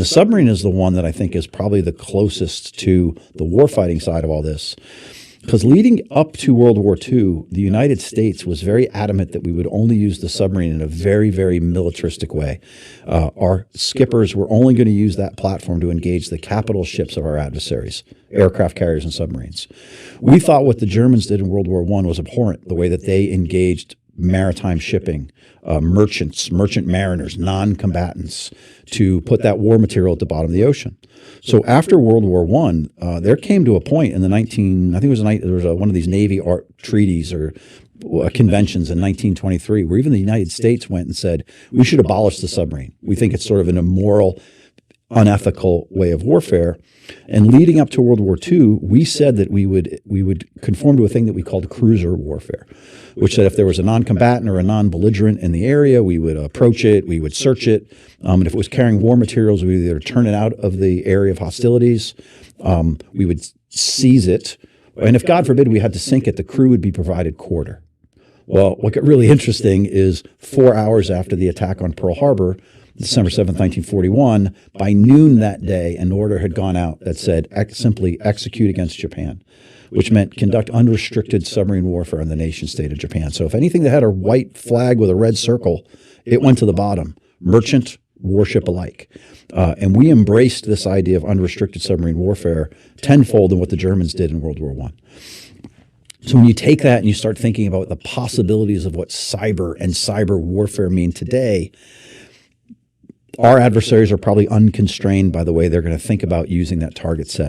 The submarine is the one that I think is probably the closest to the warfighting side of all this. Because leading up to World War II, the United States was very adamant that we would only use the submarine in a very, very militaristic way. Our skippers were only going to use that platform to engage the capital ships of our adversaries, aircraft carriers and submarines. We thought what the Germans did in World War I was abhorrent, the way that they engaged maritime shipping, merchants, merchant mariners, non-combatants, to put that war material at the bottom of the ocean. So after World War I, there came to a point in the there was one of these Navy treaties or conventions in 1923 where even the United States went and said, we should abolish the submarine. We think it's sort of an immoral, unethical way of warfare. And leading up to World War II, we said that we would conform to a thing that we called cruiser warfare, which said if there was a non-combatant or a non-belligerent in the area, we would approach it, we would search it, and if it was carrying war materials, we would either turn it out of the area of hostilities, we would seize it, and if, God forbid, we had to sink it, the crew would be provided quarter. Well, what got really interesting is 4 hours after the attack on Pearl Harbor, December 7th, 1941, by noon that day, an order had gone out that said simply execute against Japan, which meant conduct unrestricted submarine warfare on the nation state of Japan. So if anything that had a white flag with a red circle, it went to the bottom, merchant, warship alike. And we embraced this idea of unrestricted submarine warfare tenfold than what the Germans did in World War I. So when you take that and you start thinking about the possibilities of what cyber and cyber warfare mean today, our adversaries are probably unconstrained by the way they're going to think about using that target set.